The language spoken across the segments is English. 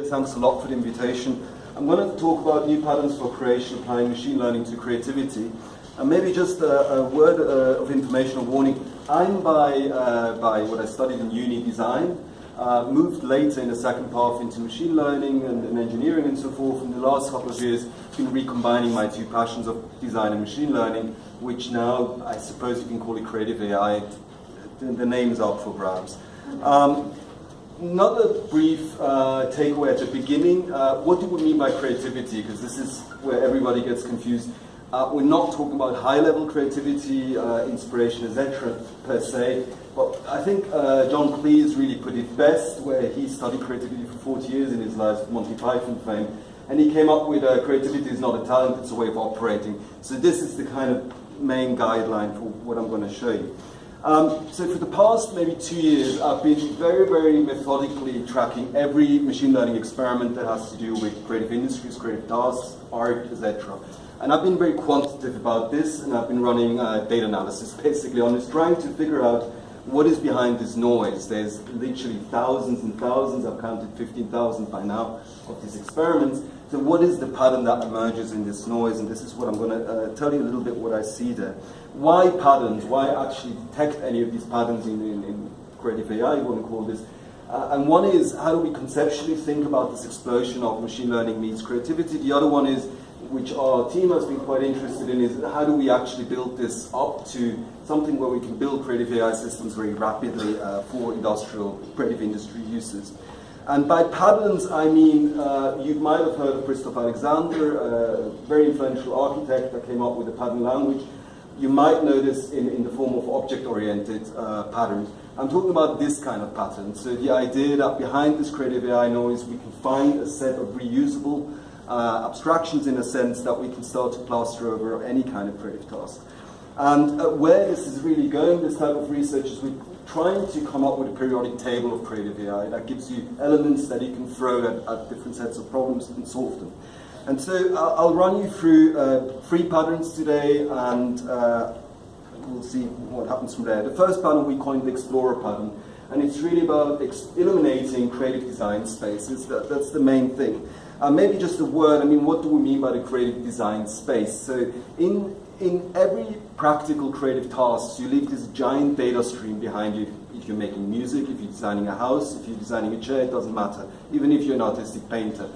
Thanks a lot for the invitation. I'm going to talk about new patterns for creation, applying machine learning to creativity. And maybe just a word of information or warning. I'm by what I studied in uni, design. Moved later in the second path into machine learning and engineering and so forth. In the last couple of years, been recombining my two passions of design and machine learning, which now I suppose you can call it creative AI. The name is up for grabs. Another brief takeaway at the beginning. What do we mean by creativity? Because this is where everybody gets confused. We're not talking about high-level creativity, inspiration, etc. per se. But I think John Cleese really put it best, where he studied creativity for 40 years in his life, Monty Python fame. And he came up with creativity is not a talent, it's a way of operating. So this is the kind of main guideline for what I'm going to show you. So for the past maybe 2 years, I've been very, very methodically tracking every machine learning experiment that has to do with creative industries, creative tasks, art, etc. And I've been very quantitative about this, and I've been running data analysis basically on this, trying to figure out what is behind this noise. There's literally thousands and thousands, I've counted 15,000 by now, of these experiments. So what is the pattern that emerges in this noise? And this is what I'm going to tell you a little bit what I see there. Why patterns? Why actually detect any of these patterns in creative AI, you want to call this? And one is, how do we conceptually think about this explosion of machine learning meets creativity? The other one is, which our team has been quite interested in, is how do we actually build this up to something where we can build creative AI systems very rapidly for industrial, creative industry uses. And by patterns, I mean, you might have heard of Christoph Alexander, a very influential architect that came up with a pattern language. You might know this in the form of object-oriented patterns. I'm talking about this kind of pattern. So the idea that behind this creative AI noise, we can find a set of reusable abstractions in a sense that we can start to plaster over any kind of creative task. And where this is really going, this type of research, is we're trying to come up with a periodic table of creative AI that gives you elements that you can throw at different sets of problems and solve them. And so I'll run you through 3 patterns today, and we'll see what happens from there. The first pattern we coined the Explorer pattern, and it's really about illuminating creative design spaces. That's the main thing. Maybe just a word, I mean, what do we mean by the creative design space? So in every practical creative task, you leave this giant data stream behind you. If you're making music, if you're designing a house, if you're designing a chair, it doesn't matter. Even if you're an artistic painter.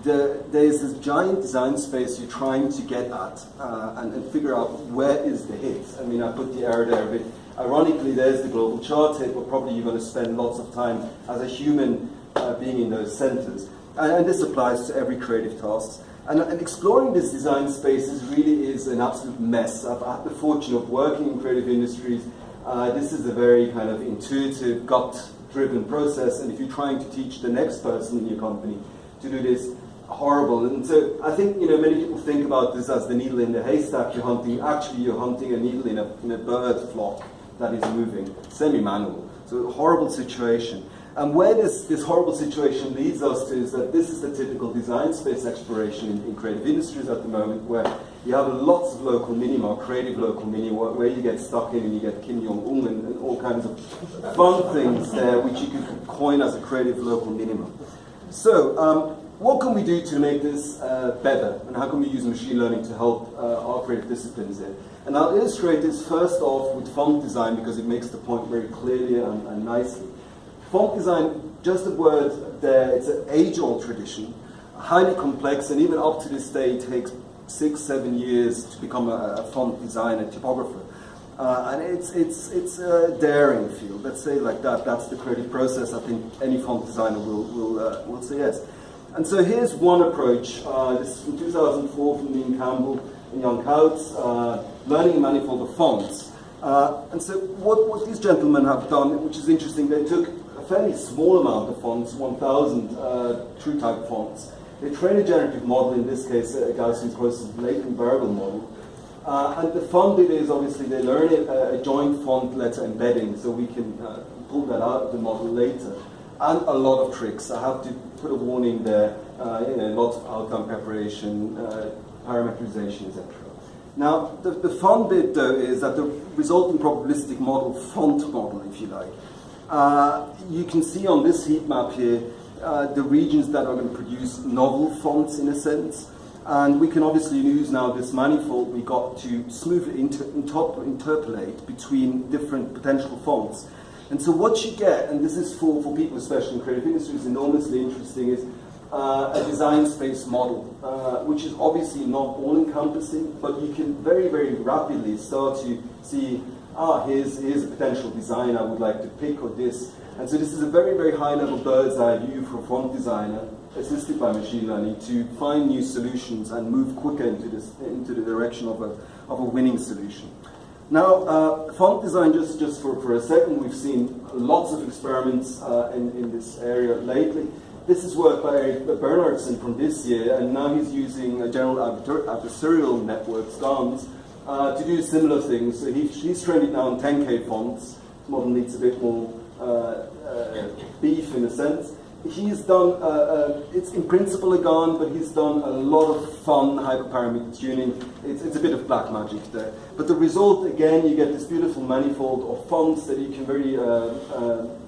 There's this giant design space you're trying to get at and figure out where is the hit. I mean, I put the arrow there a bit. Ironically, there's the global chart hit, but probably you're going to spend lots of time as a human being in those centers. And this applies to every creative task. And exploring this design spaces really is an absolute mess. I've had the fortune of working in creative industries. This is a very kind of intuitive, gut-driven process. And if you're trying to teach the next person in your company to do this, horrible. And so I think, many people think about this as the needle in the haystack you're hunting. Actually, you're hunting a needle in a bird flock that is moving, semi-manual. So a horrible situation. And where this horrible situation leads us to is that this is the typical design space exploration in creative industries at the moment, where you have lots of local minima, creative local minima, where you get stuck in and you get Kim Jong-un and all kinds of fun things there, which you could coin as a creative local minimum. So, what can we do to make this better? And how can we use machine learning to help our creative disciplines here? And I'll illustrate this first off with font design, because it makes the point very clearly and nicely. Font design, just a word there, it's an age-old tradition, highly complex, and even up to this day it takes 6-7 years to become a font designer, typographer. And it's a daring field, let's say like that. That's the creative process. I think any font designer will say yes. And so here's one approach. This is from 2004 from Dean Campbell and Young Couts, learning a manifold of fonts. And so what these gentlemen have done, which is interesting, they took a fairly small amount of fonts, 1,000 true type fonts. They train a generative model, in this case a Gaussian process latent variable model. And the fun bit is obviously they learn a joint font letter embedding, so we can pull that out of the model later. And a lot of tricks. I have to put a warning there, lots of outcome preparation, parameterization, etc. Now, the fun bit though is that the resultant probabilistic model, font model if you like, you can see on this heat map here the regions that are going to produce novel fonts in a sense. And we can obviously use now this manifold we got to smoothly interpolate between different potential fonts. And so what you get, and this is for people especially in creative industries enormously interesting, is a design space model, which is obviously not all-encompassing, but you can very, very rapidly start to see, here's a potential design I would like to pick, or this. And so this is a very, very high-level bird's-eye view for a font designer, assisted by machine learning, to find new solutions and move quicker into the direction of a winning solution. Now, font design, just for a second, we've seen lots of experiments in this area lately. This is work by Bernardson from this year, and now he's using a general adversarial network, Lowndes, to do similar things. So he's trained it now on 10K fonts. This model needs a bit more beef in a sense. He's done, it's in principle a GAN, but he's done a lot of fun hyperparameter tuning. It's a bit of black magic there. But the result, again, you get this beautiful manifold of fonts that you can very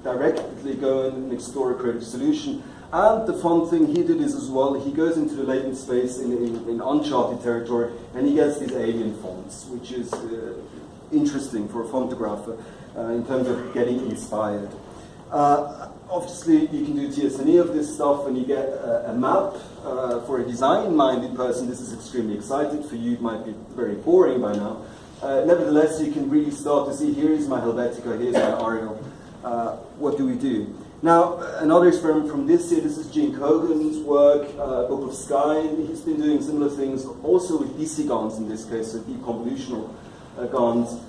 directly go and explore a creative solution. And the fun thing he did is as well, he goes into the latent space in uncharted territory, and he gets these alien fonts, which is interesting for a fontographer in terms of getting inspired. Obviously, you can do TSNE of this stuff, and you get a map. For a design-minded person, this is extremely exciting. For you, it might be very boring by now. Nevertheless, you can really start to see, here is my Helvetica, here's my Arial. What do we do? Now, another experiment from this year, this is Gene Kogan's work, Book of Sky. He's been doing similar things, also with DC GANs in this case, so deep convolutional GANs,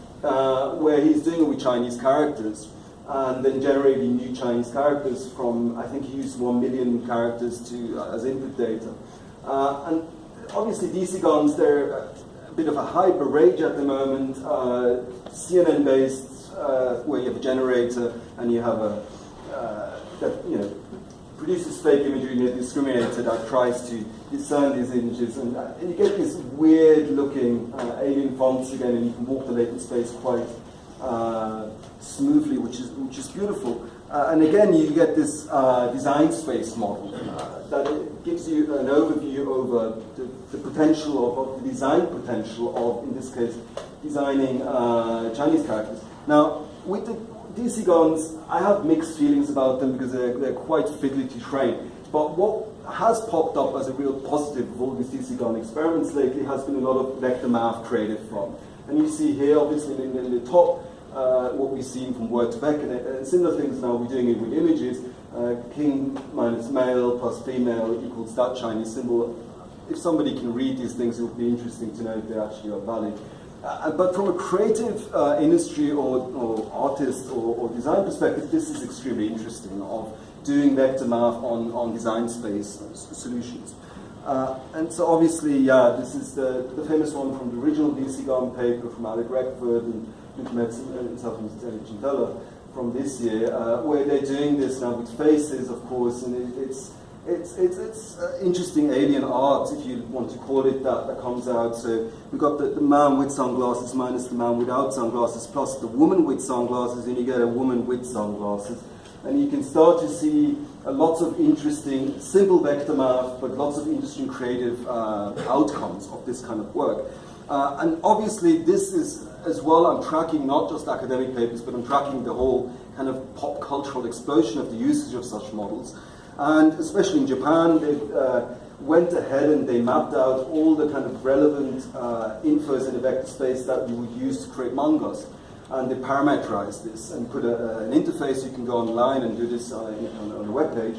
where he's doing it with Chinese characters, and then generating new Chinese characters from, I think he used 1 million characters as input data. And obviously DC GANs, they're a bit of a hyper rage at the moment, CNN-based, where you have a generator and you have a that produces fake imagery in a discriminator that tries to discern these images, and you get this weird-looking alien fonts again, and you can walk the latent space quite smoothly, which is beautiful. And again, you get this design space model that gives you an overview over the potential of the design potential of, in this case, designing Chinese characters. Now, with the DC GANs, I have mixed feelings about them because they're quite fiddly to train. But what has popped up as a real positive of all these DC GAN experiments lately has been a lot of vector math created from. And you see here, obviously, in the top, what we've seen from word to vec, and similar things now we're doing it with images. King minus male plus female equals that Chinese symbol. If somebody can read these things, it would be interesting to know if they actually are valid. But from a creative industry or artist or design perspective, this is extremely interesting, of doing vector math on design space solutions. And so obviously, yeah, this is the famous one from the original DC GAN paper from Alec Reckford and Gintella from this year, where they're doing this now with faces, of course, and it's interesting alien art, if you want to call it that comes out. So we've got the man with sunglasses minus the man without sunglasses plus the woman with sunglasses, and you get a woman with sunglasses. And you can start to see lots of interesting, simple vector math, but lots of interesting creative outcomes of this kind of work. And obviously this is, as well, I'm tracking not just academic papers, but I'm tracking the whole kind of pop cultural explosion of the usage of such models. And especially in Japan, they went ahead and they mapped out all the kind of relevant infos in the vector space that you would use to create mangas. And they parameterized this and put an interface. You can go online and do this on a web page.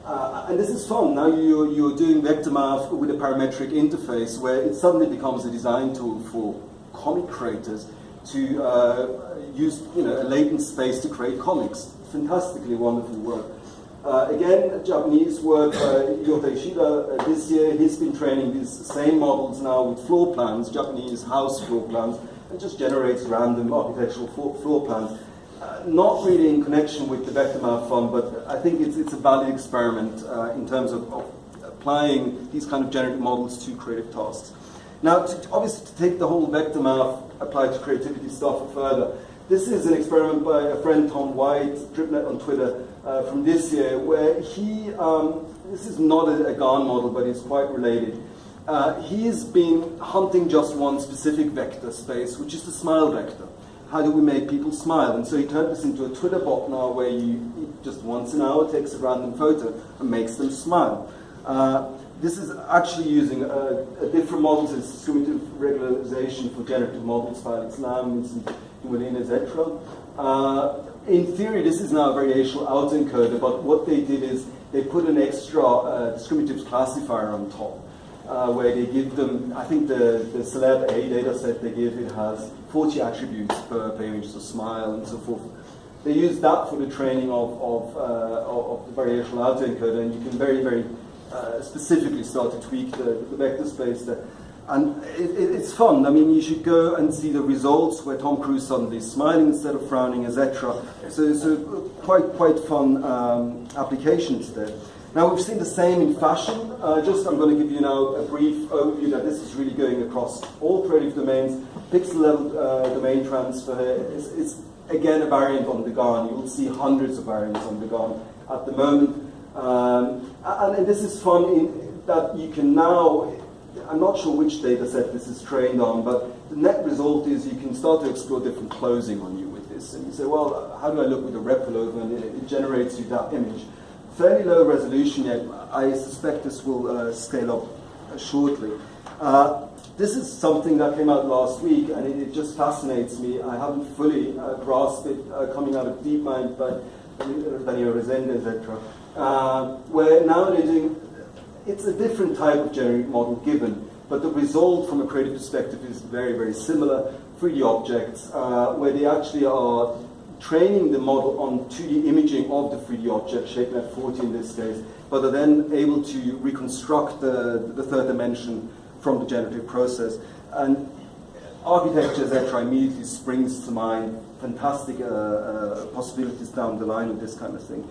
And this is fun. Now you're doing vector math with a parametric interface where it suddenly becomes a design tool for comic creators to use a latent space to create comics. Fantastically wonderful work. Again, Japanese work, Yota Ishida, this year, he's been training these same models now with floor plans, Japanese house floor plans, and just generates random architectural floor plans. Not really in connection with the vector math fun, but I think it's a valid experiment in terms of applying these kind of generative models to creative tasks. Now, obviously, to take the whole vector math applied to creativity stuff further, this is an experiment by a friend, Tom White, Dripnet on Twitter, from this year, where he, this is not a GAN model, but it's quite related. He's been hunting just one specific vector space, which is the smile vector. How do we make people smile? And so he turned this into a Twitter bot now, where you just once an hour takes a random photo and makes them smile. This is actually using a different model, so it's distributive regularization for generative models by Lowndes and Dieleman, etc. In theory, this is now a variational autoencoder, but what they did is they put an extra discriminative classifier on top, where they give them, I think the celeb A data set they give, it has 40 attributes per image, so smile and so forth. They use that for the training of the variational autoencoder, and you can very, very specifically start to tweak the vector space there. And it's fun. I mean, you should go and see the results where Tom Cruise suddenly is smiling instead of frowning, etc. So quite fun applications there. Now, we've seen the same in fashion. I'm going to give you now a brief overview that this is really going across all creative domains. Pixel level domain transfer is again a variant on the GAN. You will see hundreds of variants on the GAN at the moment. And this is fun in that you can now, I'm not sure which data set this is trained on, but the net result is you can start to explore different closing on you with this. And you say, well, how do I look with a repullover? And it generates you that image. Fairly low resolution yet. I suspect this will scale up shortly. This is something that came out last week, and it just fascinates me. I haven't fully grasped it coming out of DeepMind by Daniel Resende, etc. Where now they're doing, it's a different type of generic model given, but the result from a creative perspective is very, very similar. 3D objects, where they actually are training the model on 2D imaging of the 3D object, ShapeNet 40 in this case, but are then able to reconstruct the third dimension from the generative process. And architecture, etc., immediately springs to mind. Fantastic possibilities down the line of this kind of thing.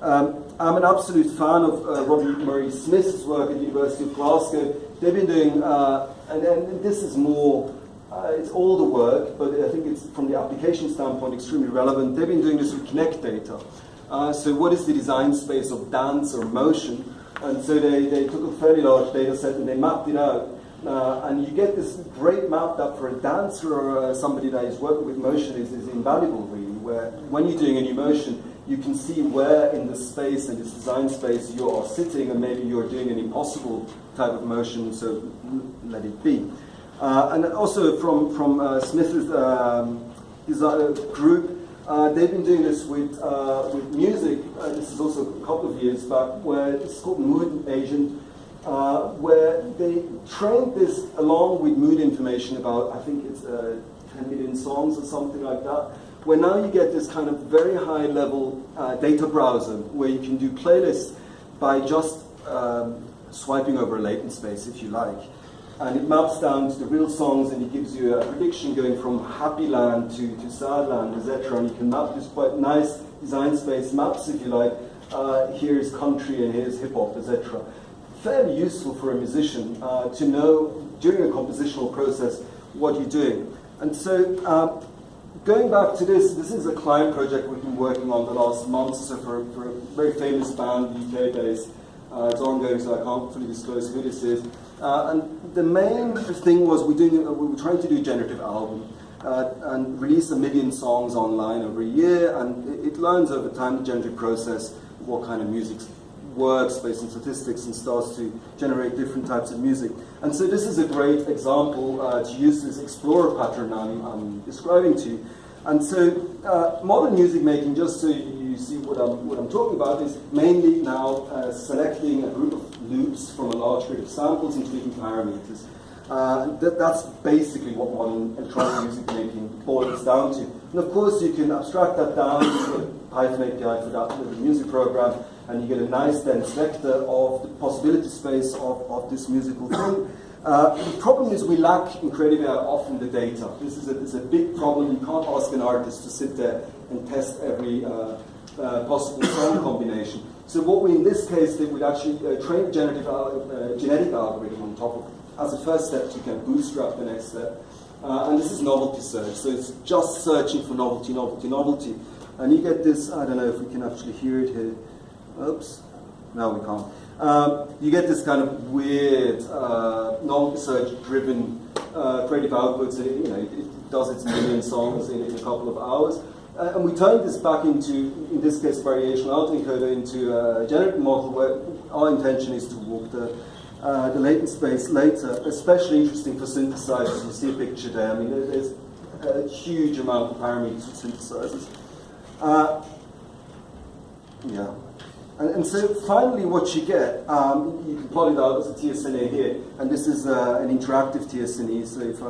I'm an absolute fan of Robbie Murray-Smith's work at the University of Glasgow. They've been doing, and this is more, it's older work, but I think it's, from the application standpoint, extremely relevant. They've been doing this with Kinect data. So what is the design space of dance or motion? And so they took a fairly large data set and they mapped it out. And you get this great map that for a dancer or somebody that is working with motion is invaluable, really, where when you're doing any motion, you can see where in the space, in this design space, you are sitting, and maybe you're doing an impossible type of motion, so let it be. And also from Smith's group, they've been doing this with music. This is also a couple of years back, where it's called Mood Agent, where they trained this along with mood information about, I think it's 10 million songs or something like that, where now you get this kind of very high level data browser where you can do playlists by just swiping over a latent space, if you like. And it maps down to the real songs, and it gives you a prediction going from happy land to sad land, etc. And you can map this quite nice design space maps, if you like. Here's country and here's hip hop, etc. Fairly useful for a musician to know during a compositional process what you're doing. And so going back to this is a client project we've been working on the last month, so for a very famous band, UK-based. It's ongoing, so I can't fully disclose who this is. And the main thing was we were trying to do a generative album and release 1 million songs online over a year, and it learns over time the generative process what kind of music works based on statistics and starts to generate different types of music. And so this is a great example to use this explorer pattern I'm describing to you. And so modern music making, just so you see what I'm talking about, is mainly now selecting a group of loops from a large grid of samples and tweaking parameters. That's basically what modern electronic music making boils down to. And of course you can abstract that down, you get a Python API for that little music program, and you get a nice dense vector of the possibility space of this musical thing. The problem is we lack in creative AI often the data. This is a big problem. You can't ask an artist to sit there and test every possible song combination. So what we in this case did, we'd actually train genetic algorithm on top of it. As a first step, you can bootstrap the next step. And this is novelty search. So it's just searching for novelty. And you get this, I don't know if we can actually hear it here. Oops, no we can't. You get this kind of weird, non-research driven creative outputs. It does its million songs in a couple of hours. And we turned this back into, in this case, variational autoencoder into a generative model where our intention is to walk the latent space later, especially interesting for synthesizers. You see a picture there. I mean, there's a huge amount of parameters for synthesizers. Yeah. And so finally what you get, you can plot it out as a TSNA here, and this is an interactive TSNE, so if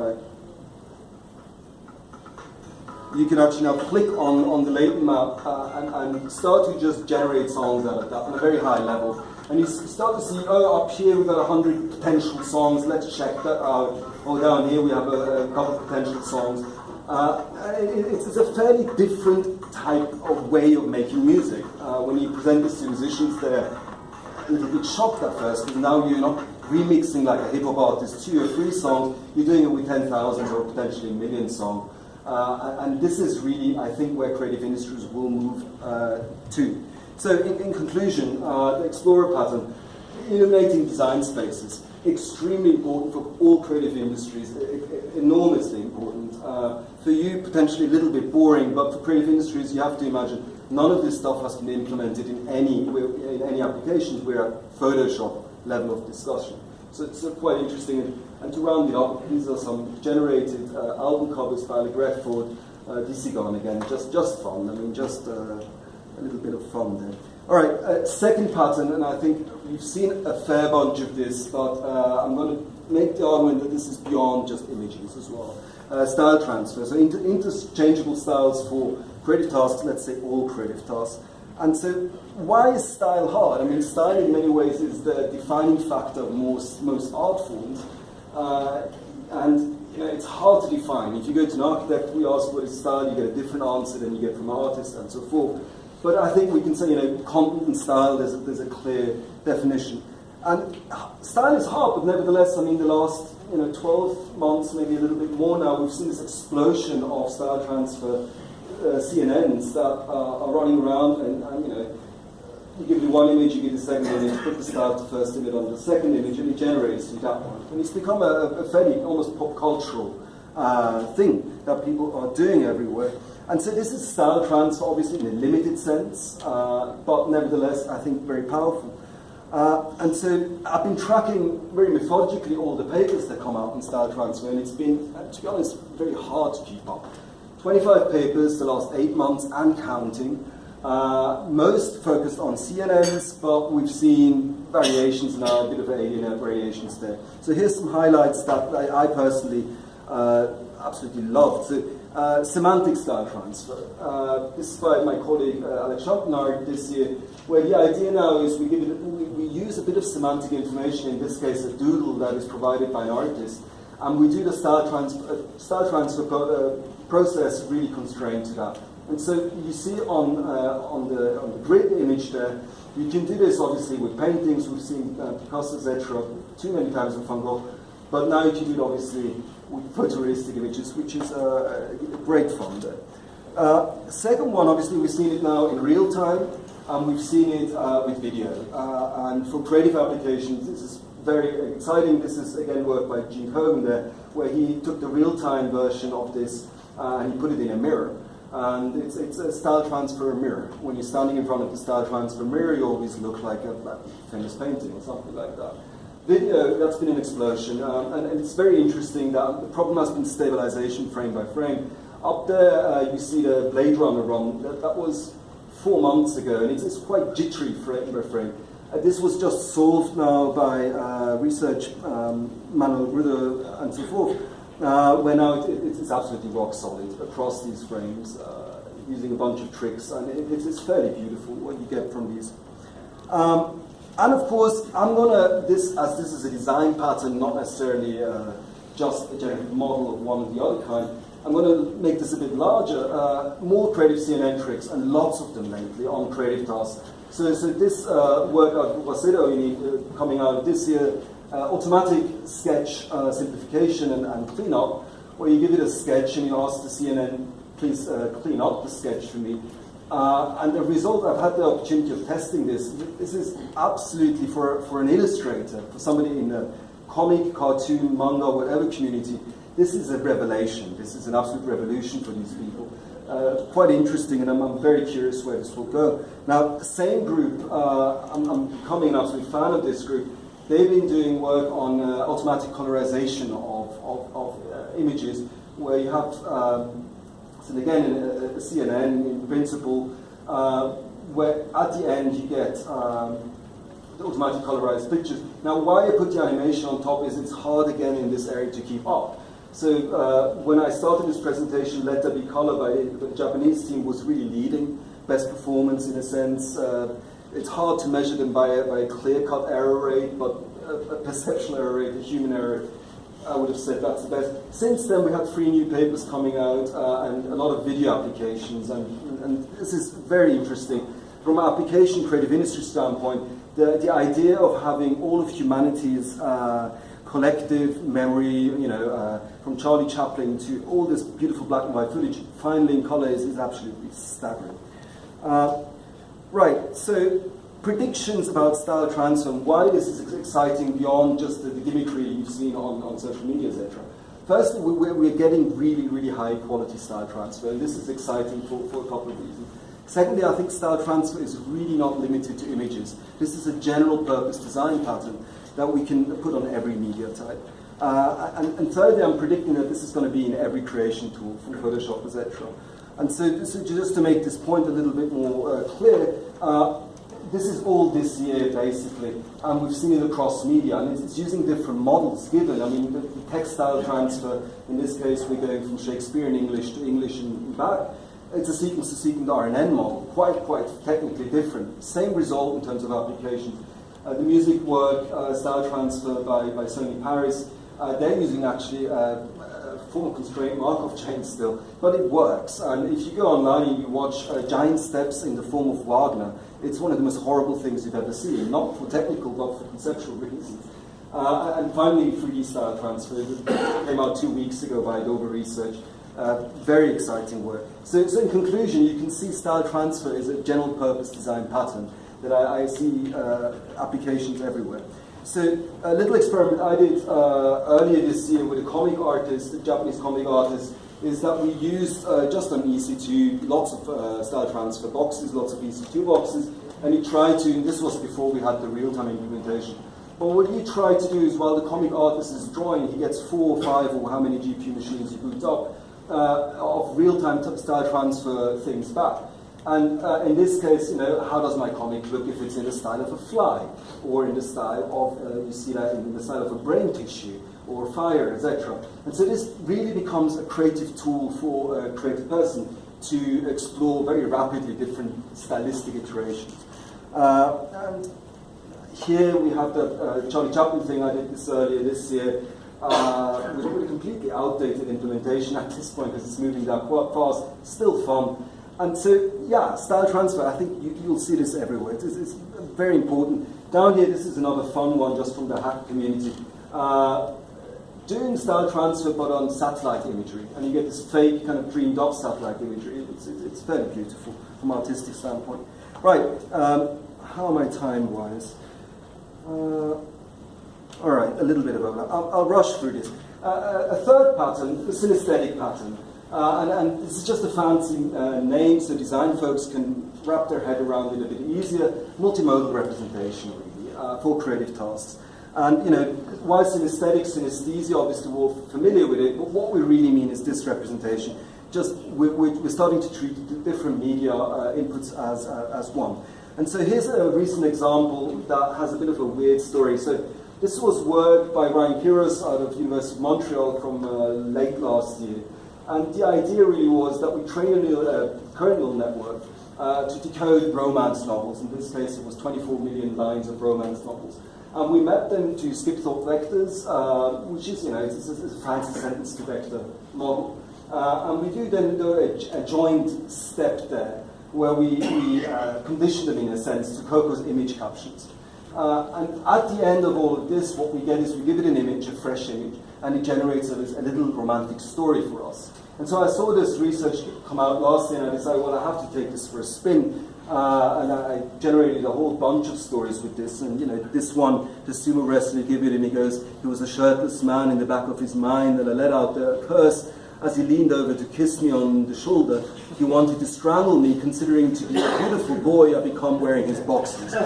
you can actually now click on the latent map and start to just generate songs out of that on a very high level. And you start to see, oh, up here we've got 100 potential songs, let's check that out. Or down here we have a couple of potential songs. It's a fairly different type of way of making music. When you present this to musicians, they're a little bit shocked at first, because now you're not remixing like a hip-hop artist 2 or 3 songs, you're doing it with 10,000 or potentially a million songs. And this is really, I think, where creative industries will move to. So in conclusion, the Explorer pattern, illuminating design spaces, extremely important for all creative industries, enormously important. For you, potentially a little bit boring, but for creative industries, you have to imagine none of this stuff has been implemented in any applications. We're at Photoshop level of discussion. So it's quite interesting. And to round it up, these are some generated album covers by Legret for Dieleman again, just fun. I mean, just a little bit of fun there. All right, second pattern, and I think you've seen a fair bunch of this, but I'm going to make the argument that this is beyond just images as well. Style transfer, so interchangeable styles for creative tasks, let's say all creative tasks. And so why is style hard? I mean, style in many ways is the defining factor of most art forms. And it's hard to define. If you go to an architect, we ask what is style, you get a different answer than you get from an artist and so forth. But I think we can say, content and style, there's a clear definition. And style is hard, but nevertheless, I mean, the last 12 months, maybe a little bit more now, we've seen this explosion of style transfer CNNs that are running around, and you give it one image, you give the second image, put the style to first image on the second image, and it generates you that one. And it's become a fairly almost pop cultural thing that people are doing everywhere. And so this is style transfer, obviously in a limited sense, but nevertheless, I think very powerful. And so I've been tracking very methodically all the papers that come out in style transfer, and it's been, to be honest, very hard to keep up. 25 papers the last 8 months and counting. Most focused on CNNs, but we've seen variations now, a bit of alien variations there. So here's some highlights that I personally absolutely loved. So, semantic style transfer. This is by my colleague Alex Schopenhauer this year, where the idea now is we use a bit of semantic information, in this case a doodle that is provided by an artist, and we do the style transfer process really constrained to that. And so you see on the grid image there, you can do this obviously with paintings. We've seen Picasso, etc. too many times with Van Gogh, but now you can do it obviously with photorealistic images, which is great fun there. Second one, obviously we've seen it now in real time, and we've seen it with video. And for creative applications, this is very exciting. This is again work by Gene Cogan there, where he took the real-time version of this and he put it in a mirror. And it's a style transfer mirror. When you're standing in front of the style transfer mirror, you always look like a famous painting or something like that. Video, that's been an explosion, and it's very interesting that the problem has been stabilization frame by frame. Up there, you see the Blade Runner run. That was 4 months ago, and it's quite jittery frame by frame. This was just solved now by research, Manuel Gruder, and so forth. Where now it's absolutely rock solid across these frames, using a bunch of tricks, and it's fairly beautiful what you get from these. And of course, I'm gonna, as this is a design pattern, not necessarily just a generative model of one or the other kind, I'm gonna make this a bit larger, more creative CNN tricks, and lots of them lately on creative tasks. So this work of Vedaldi coming out this year, automatic sketch simplification and cleanup, where you give it a sketch and you ask the CNN, please clean up the sketch for me. And the result, I've had the opportunity of testing this. This is absolutely, for an illustrator, for somebody in a comic, cartoon, manga, whatever community, this is a revelation. This is an absolute revolution for these people. Quite interesting, and I'm very curious where this will go. Now, the same group, I'm becoming an absolute fan of this group. They've been doing work on automatic colorization of images, where you have, so again, a CNN in principle, where at the end you get the automatic colorized pictures. Now, why I put the animation on top is it's hard again in this area to keep up. So when I started this presentation, Let There Be Color by the Japanese team was really leading, best performance in a sense. It's hard to measure them by a clear-cut error rate, but a perceptual error rate, a human error rate, I would have said that's the best. Since then, we had 3 new papers coming out and a lot of video applications, and this is very interesting. From an application creative industry standpoint, the idea of having all of humanity's collective memory, from Charlie Chaplin to all this beautiful black and white footage, finally in color is absolutely staggering. Right, so predictions about style transfer and why this is exciting beyond just the gimmickry you've seen on social media, etc. Firstly, we're getting really, really high quality style transfer, and this is exciting for a couple of reasons. Secondly, I think style transfer is really not limited to images. This is a general purpose design pattern that we can put on every media type. And thirdly, I'm predicting that this is going to be in every creation tool, from Photoshop, etc. And so just to make this point a little bit more clear, this is all this year, basically, and we've seen it across media, and it's using different models given. I mean, the text style transfer, in this case, we're going from Shakespearean English to English and back. It's a sequence-to-sequence RNN model, quite technically different. Same result in terms of applications. The music work, style transfer by Sony Paris, they're using actually form constraint Markov chain still, but it works. And if you go online and you watch Giant Steps in the form of Wagner, it's one of the most horrible things you've ever seen, not for technical, but for conceptual reasons. And finally, 3D style transfer, it came out 2 weeks ago by Adobe Research. Very exciting work. So in conclusion, you can see style transfer is a general purpose design pattern that I see applications everywhere. So a little experiment I did earlier this year with a comic artist, a Japanese comic artist, is that we used just on EC2 lots of style transfer boxes, lots of EC2 boxes, and he tried to, and this was before we had the real-time implementation, but what he tried to do is while the comic artist is drawing, he gets 4 or 5 or how many GPU machines he boot up of real-time style transfer things back. And in this case, how does my comic look if it's in the style of a fly, or in the style of, you see that in the style of a brain tissue, or fire, etc. And so this really becomes a creative tool for a creative person to explore very rapidly different stylistic iterations. And here we have the Charlie Chaplin thing. I did this earlier this year with a completely outdated implementation at this point because it's moving down quite fast, still fun. And so, yeah, style transfer, I think you'll see this everywhere. It's very important. Down here, this is another fun one just from the hack community. Doing style transfer, but on satellite imagery. And you get this fake kind of dreamed up satellite imagery. It's very beautiful from an artistic standpoint. Right, how am I time-wise? All right, a little bit of overlap. I'll rush through this. A third pattern, the synesthetic pattern. And this is just a fancy name, so design folks can wrap their head around it a bit easier. Multimodal representation, really, for creative tasks. And, why synesthetic, synesthesia, obviously we're all familiar with it, but what we really mean is this representation. Just, we're starting to treat different media inputs as one. And so here's a recent example that has a bit of a weird story. So this was work by Ryan Quiros out of University of Montreal from late last year. And the idea really was that we train a current neural network to decode romance novels. In this case, it was 24 million lines of romance novels. And we mapped them to skip-thought vectors, which is, it's a fancy sentence-to-vector model. And we do then do a joint step there, where we condition them, in a sense, to propose image captions. And at the end of all of this, what we get is we give it an image, a fresh image, and it generates a little romantic story for us. And so I saw this research come out last year, and I decided, well, I have to take this for a spin. And I generated a whole bunch of stories with this. And, you know, this one, the sumo wrestler give it, and he goes, he was a shirtless man in the back of his mind, and I let out a curse as he leaned over to kiss me on the shoulder. He wanted to strangle me, considering to be a beautiful boy I become wearing his boxers. So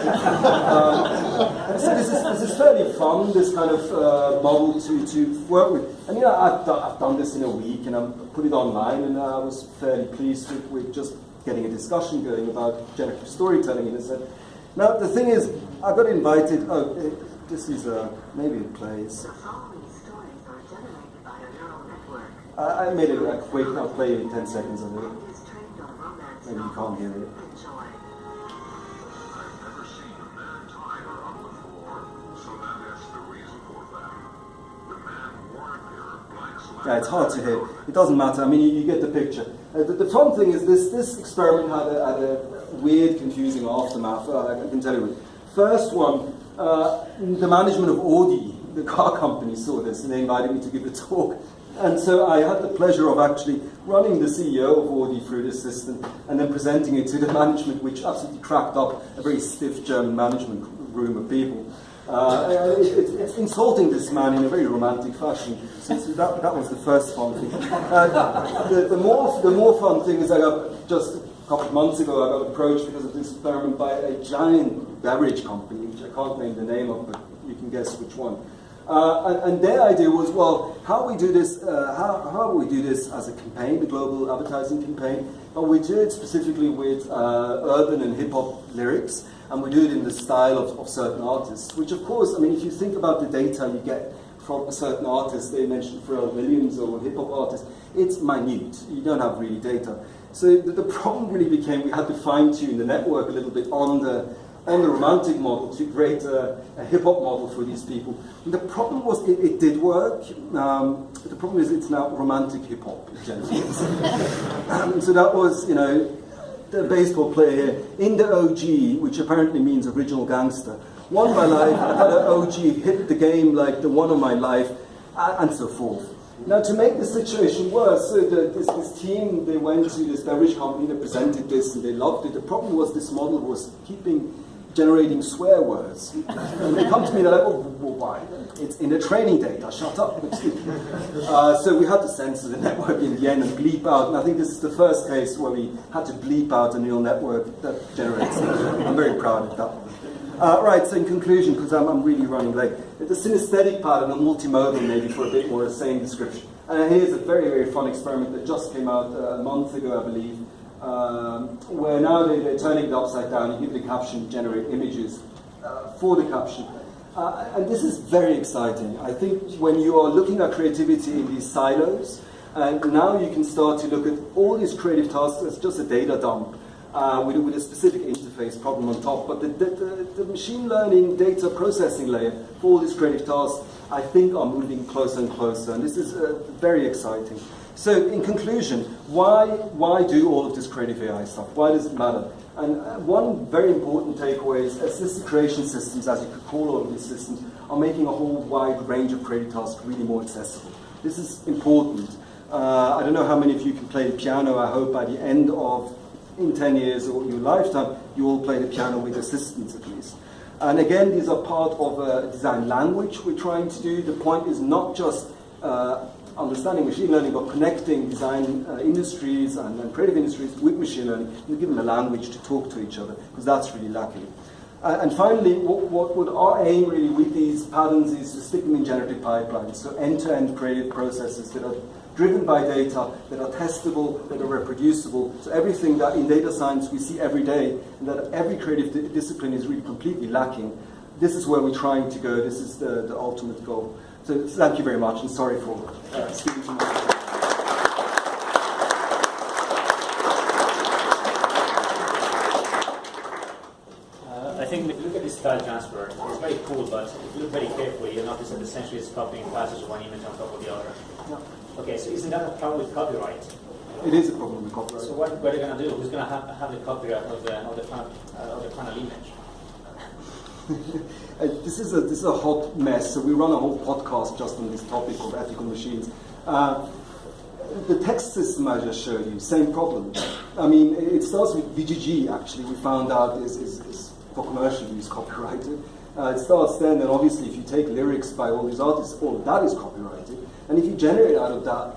this is fairly fun, this kind of model to work with. And, you know, I've done this in a week, and I put it online, and I was fairly pleased with just getting a discussion going about generative storytelling in a sense. Now, the thing is, I got invited, this is, maybe it plays. The following stories are generated by a neural network. I made it a quick, I'll play it in 10 seconds of it. It is trained on romance. Maybe you can't hear it. Enjoy. I've never seen a man tiger on the floor, so that's the reason for that. The man warned her blank slate. Yeah, it's hard to hear. It doesn't matter. I mean, you get the picture. The fun thing is this experiment had a weird, confusing aftermath. I can tell you. First one, the management of Audi, the car company, saw this, and they invited me to give a talk. And so I had the pleasure of actually running the CEO of Audi through this system and then presenting it to the management, which absolutely cracked up a very stiff German management room of people. It's insulting this man in a very romantic fashion. So that was the first fun thing. The more fun thing is I got, just a couple of months ago, I got approached because of this experiment by a giant beverage company, which I can't name the name of, but you can guess which one. And their idea was, well, how we do this? How we do this as a campaign, a global advertising campaign? But we do it specifically with urban and hip hop lyrics, and we do it in the style of certain artists. Which, of course, I mean, if you think about the data you get from a certain artist, they mentioned Pharrell Williams or hip hop artists, it's minute. You don't have really data. So the problem really became we had to fine tune the network a little bit on the romantic model to create a hip-hop model for these people. And the problem was it did work. The problem is it's now romantic hip-hop, generally. So that was, you know, the baseball player here. In the OG, which apparently means original gangster, won my life, I had an OG hit the game like the one of my life, and so forth. Now, to make the situation worse, so this team, they went to this beverage company, they presented this, and they loved it. The problem was this model was generating swear words. And they come to me, they're like, oh, why? It's in the training data, shut up. So we had to censor the network in the end and bleep out, and I think this is the first case where we had to bleep out a neural network that generates it. I'm very proud of that one. Right, so in conclusion, because I'm really running late, the synesthetic pattern and multimodal, maybe for a bit more a sane description. And here's a very, very fun experiment that just came out a month ago, I believe, where now they're turning it upside down. You give the caption, generate images for the caption. And this is very exciting. I think when you are looking at creativity in these silos, and now you can start to look at all these creative tasks as just a data dump. With a specific interface problem on top, but the machine learning data processing layer for all these creative tasks, I think, are moving closer and closer, and this is very exciting. So, in conclusion, why do all of this creative AI stuff? Why does it matter? And one very important takeaway is assisted creation systems, as you could call all of these systems, are making a whole wide range of creative tasks really more accessible. This is important. I don't know how many of you can play the piano. I hope by the end of in 10 years or your lifetime, you all play the piano with assistants at least. And again, these are part of a design language we're trying to do. The point is not just understanding machine learning, but connecting design industries and creative industries with machine learning and give them a language to talk to each other, because that's really lacking. And finally, what our aim really with these patterns is to stick them in generative pipelines, so end-to-end creative processes that are driven by data, that are testable, that are reproducible. So everything that in data science we see every day, and that every creative discipline is really completely lacking, this is where we're trying to go. This is the ultimate goal. So thank you very much, and sorry for speaking too much. I think if you look at this style transfer, it's very cool, but if you look very carefully, you'll notice that essentially it's copying classes of one image on top of the other. Yeah. Okay, so isn't that a problem with copyright? It is a problem with copyright. So what are they going to do? Who's going to have the copyright of the final image? This is a hot mess. So we run a whole podcast just on this topic of ethical machines. The text system I just showed you, same problem. I mean, it starts with VGG. Actually, we found out is for commercial use copyrighted. It starts then obviously if you take lyrics by all these artists, all of that is copyrighted. And if you generate out of that,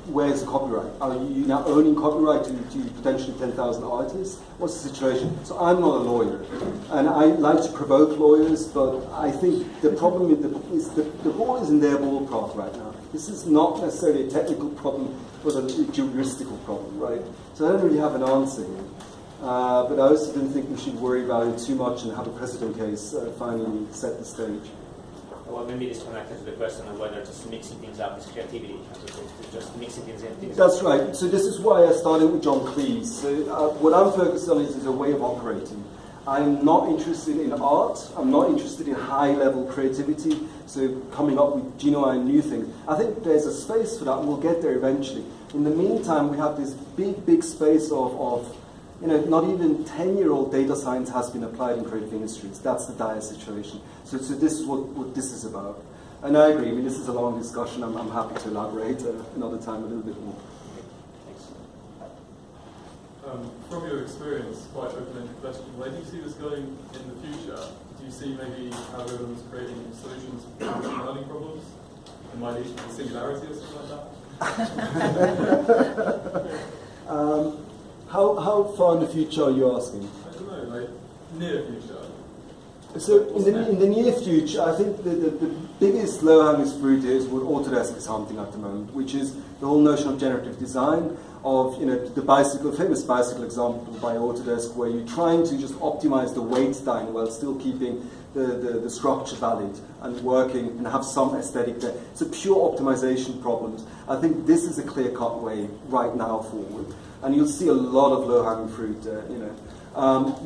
where's the copyright? Are you now owning copyright to potentially 10,000 artists? What's the situation? So I'm not a lawyer, and I like to provoke lawyers, but I think the problem is the ball is in their ballpark right now. This is not necessarily a technical problem, but a juridical problem, right? So I don't really have an answer here. But I also don't think we should worry about it too much and have a precedent case finally set the stage. Well, maybe it's connected to the question of whether just mixing things up is creativity, as opposed to just mixing things in. That's right. So this is why I started with John Cleese. So what I'm focused on is a way of operating. I'm not interested in art. I'm not interested in high-level creativity. So coming up with genuine new things. I think there's a space for that, and we'll get there eventually. In the meantime, we have this big space of not even 10-year-old data science has been applied in creative industries. That's the dire situation. So this is what this is about. And I agree. I mean, this is a long discussion. I'm happy to elaborate another time a little bit more. Thanks. From your experience, quite open-ended question, where do you see this going in the future? Do you see maybe algorithms creating solutions for machine learning problems? It might lead to singularity or something like that? How far in the future are you asking? I don't know, like near future. So in the near future, I think the biggest low-hanging fruit is what Autodesk is hunting at the moment, which is the whole notion of generative design, of the famous bicycle example by Autodesk, where you're trying to just optimize the weight down while still keeping the structure valid and working and have some aesthetic there. It's a pure optimization problems. I think this is a clear-cut way right now forward. And you'll see a lot of low-hanging fruit there,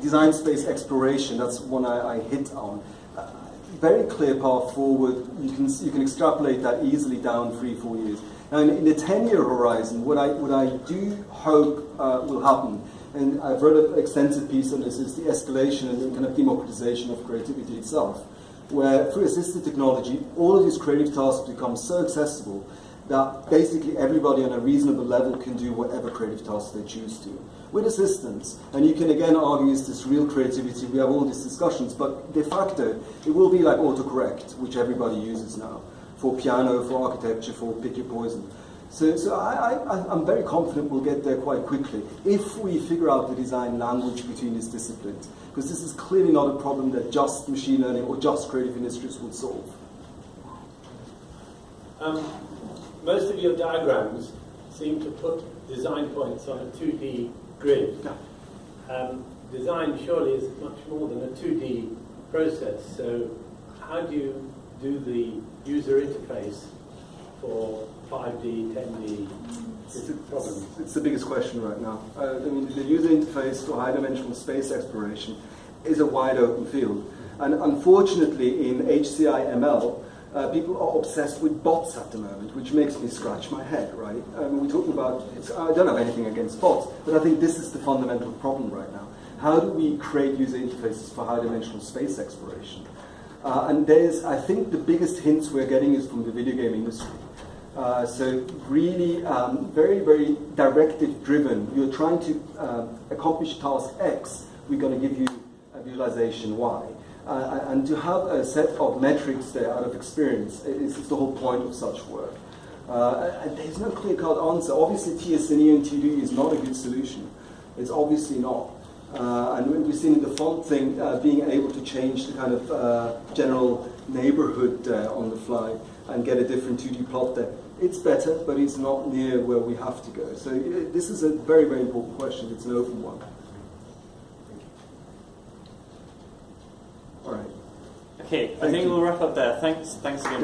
design space exploration, that's one I hit on. Very clear path forward. You can extrapolate that easily down 3-4 years. Now, in the 10-year horizon, what I do hope will happen, and I've wrote an extensive piece on this, is the escalation and the kind of democratization of creativity itself, where through assistive technology, all of these creative tasks become so accessible that basically everybody on a reasonable level can do whatever creative tasks they choose to. With assistance, and you can again argue, is this real creativity? We have all these discussions, but de facto, it will be like autocorrect, which everybody uses now, for piano, for architecture, for pick your poison. So I'm very confident we'll get there quite quickly, if we figure out the design language between these disciplines, because this is clearly not a problem that just machine learning or just creative industries would solve. Most of your diagrams seem to put design points on a 2D grid. Yeah. Design surely is much more than a 2D process, so how do you do the user interface for 5D, 10D? It's the biggest question right now. I mean, the user interface for high-dimensional space exploration is a wide open field. And unfortunately, in HCI ML, people are obsessed with bots at the moment, which makes me scratch my head, right? We're talking about, I don't have anything against bots, but I think this is the fundamental problem right now. How do we create user interfaces for high-dimensional space exploration? And I think the biggest hints we're getting is from the video game industry. So really very, very directive-driven. You're trying to accomplish task X, we're going to give you a visualization Y. And to have a set of metrics there out of experience is the whole point of such work. And there's no clear-cut answer. Obviously, TSNE and TD is not a good solution. It's obviously not. And we've seen the font thing being able to change the kind of general neighborhood on the fly and get a different 2D plot there. It's better, but it's not near where we have to go. So this is a very, very important question. It's an open one. All right. Okay, I think we'll wrap up there. Thanks again.